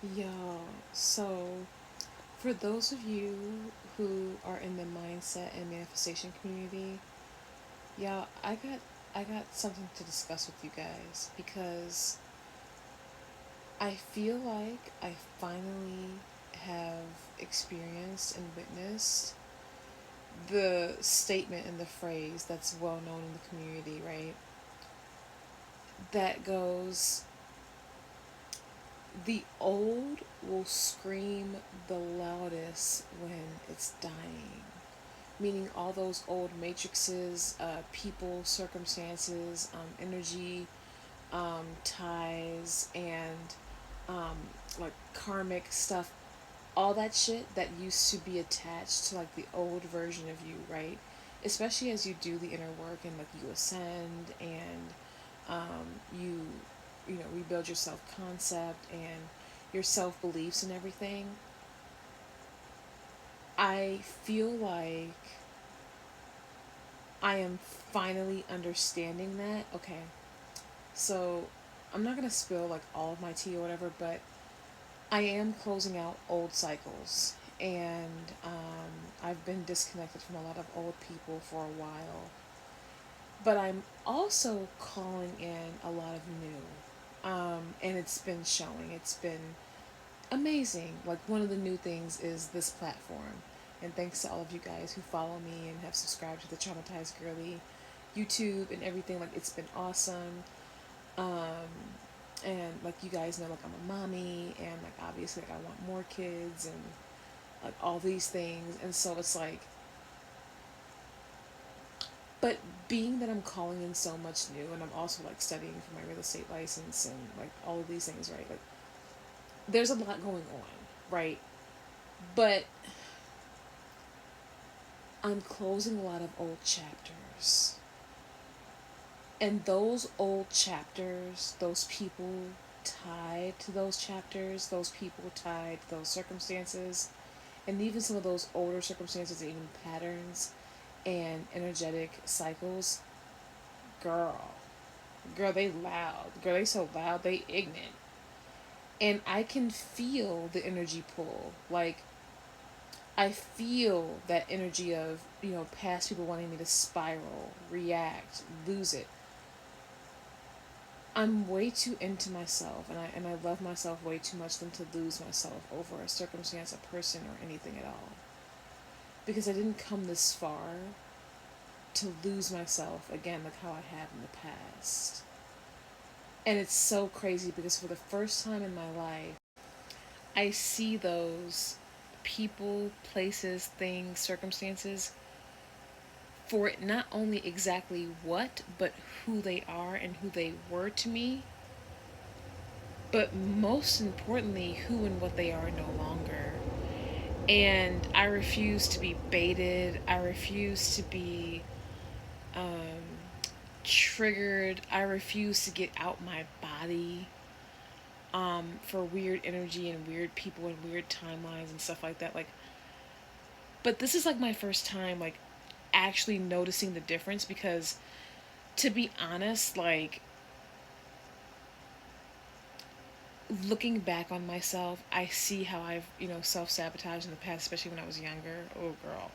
Y'all, so for those of you who are in the mindset and manifestation community, y'all, I got something to discuss with you guys because I feel like I finally have experienced and witnessed the statement and the phrase that's well known in the community, right? That goes, the old will scream the loudest when it's dying. Meaning all those old matrices, people, circumstances, energy, ties, and um, like karmic stuff, all that shit that used to be attached to like the old version of you, right? Especially as you do the inner work and like you ascend and you rebuild your self concept and your self beliefs and everything. I feel like I am finally understanding that. Okay, so I'm not gonna spill like all of my tea or whatever, but I am closing out old cycles, and I've been disconnected from a lot of old people for a while. But I'm also calling in a lot of new, and it's been showing. It's been amazing. Like one of the new things is this platform, and thanks to all of you guys who follow me and have subscribed to the Traumatized Girlie YouTube and everything. Like it's been awesome. Um, and like you guys know, like I'm a mommy, and like obviously like I want more kids and like all these things, and so it's like, but being that I'm calling in so much new, and I'm also like studying for my real estate license and like all of these things, right? Like there's a lot going on, right? But I'm closing a lot of old chapters. And those old chapters, those people tied to those chapters, those people tied to those circumstances, and even some of those older circumstances and even patterns and energetic cycles, girl, girl, they loud. Girl, they so loud, they ignorant. And I can feel the energy pull. Like, I feel that energy of, past people wanting me to spiral, react, lose it. I'm way too into myself, and I love myself way too much than to lose myself over a circumstance, a person, or anything at all. Because I didn't come this far to lose myself again like how I have in the past. And it's so crazy because for the first time in my life, I see those people, places, things, circumstances for it not only exactly what, but who they are and who they were to me, but most importantly, who and what they are no longer. And I refuse to be baited. I refuse to be um, triggered. I refuse to get out my body for weird energy and weird people and weird timelines and stuff like that. Like, but this is like my first time like actually noticing the difference because, to be honest, like looking back on myself, I see how I've self sabotaged in the past, especially when I was younger. Oh, girl.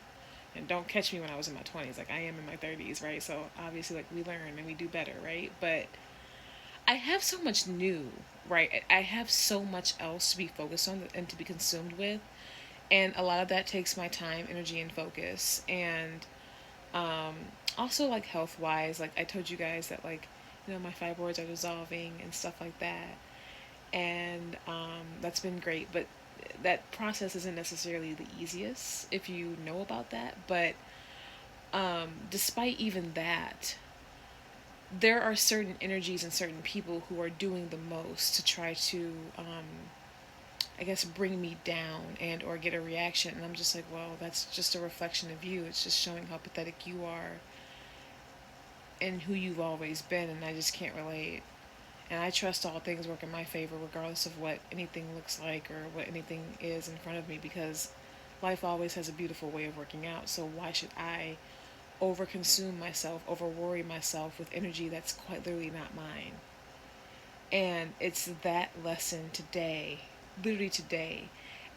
And don't catch me when I was in my 20s. Like, I am in my 30s, right? So, obviously, like, we learn and we do better, right? But I have so much new, right? I have so much else to be focused on and to be consumed with. And a lot of that takes my time, energy, and focus. And um, also, like, health wise, like, I told you guys that, like, my fibroids are dissolving and stuff like that. And that's been great. But that process isn't necessarily the easiest if you know about that. But despite even that, there are certain energies and certain people who are doing the most to try to, I guess, bring me down and or get a reaction. And I'm just like, well, that's just a reflection of you. It's just showing how pathetic you are and who you've always been. And I just can't relate. And I trust all things work in my favor, regardless of what anything looks like or what anything is in front of me, because life always has a beautiful way of working out. So why should I overconsume myself, over worry myself with energy that's quite literally not mine? And it's that lesson today literally today,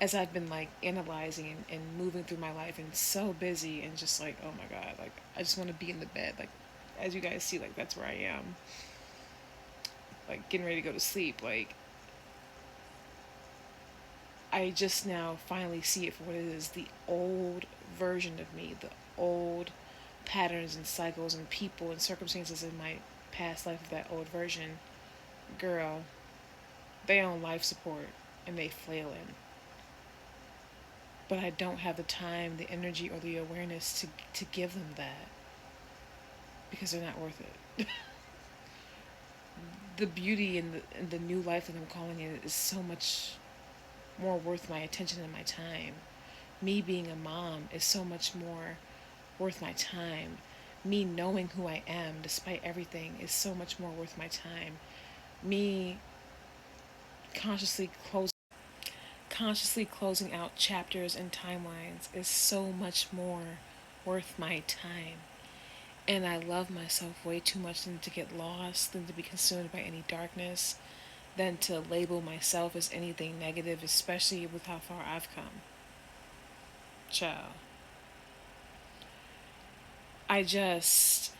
as I've been like analyzing and moving through my life and so busy and just like, oh my God, like I just want to be in the bed. Like, as you guys see, like that's where I am. Like getting ready to go to sleep. Like, I just now finally see it for what it is, the old version of me, the old patterns and cycles and people and circumstances in my past life of that old version. Girl, they on life support and they flailing. But I don't have the time, the energy, or the awareness to give them that because they're not worth it. The beauty in the new life that I'm calling it is so much more worth my attention and my time. Me being a mom is so much more worth my time. Me knowing who I am despite everything is so much more worth my time. Me consciously closing out chapters and timelines is so much more worth my time. And I love myself way too much than to get lost, than to be consumed by any darkness, than to label myself as anything negative, especially with how far I've come. Ciao. I just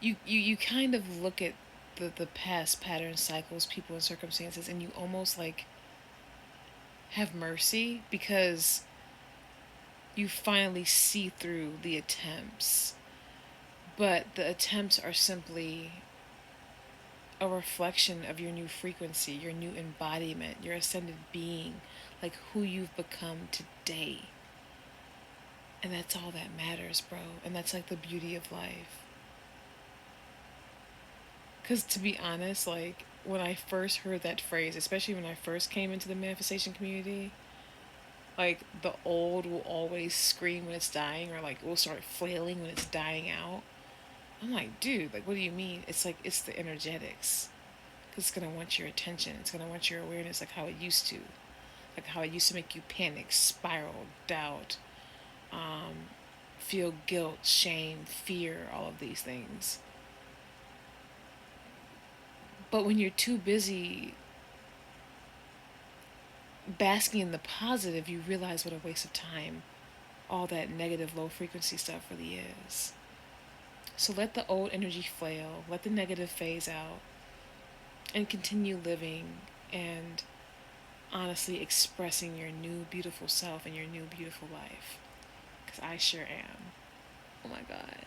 you kind of look at the past patterns, cycles, people and circumstances, and you almost like have mercy because you finally see through the attempts. But the attempts are simply a reflection of your new frequency, your new embodiment, your ascended being, like who you've become today. And that's all that matters, bro. And that's like the beauty of life. Because to be honest, like when I first heard that phrase, especially when I first came into the manifestation community, like the old will always scream when it's dying, or like will start flailing when it's dying out. I'm like, dude, like, what do you mean? It's like, it's the energetics. Because it's going to want your attention. It's going to want your awareness, like how it used to. Like how it used to make you panic, spiral, doubt, um, feel guilt, shame, fear, all of these things. But when you're too busy basking in the positive, you realize what a waste of time all that negative, low frequency stuff really is. So let the old energy flail, let the negative phase out, and continue living and honestly expressing your new beautiful self and your new beautiful life. Because I sure am. Oh my God.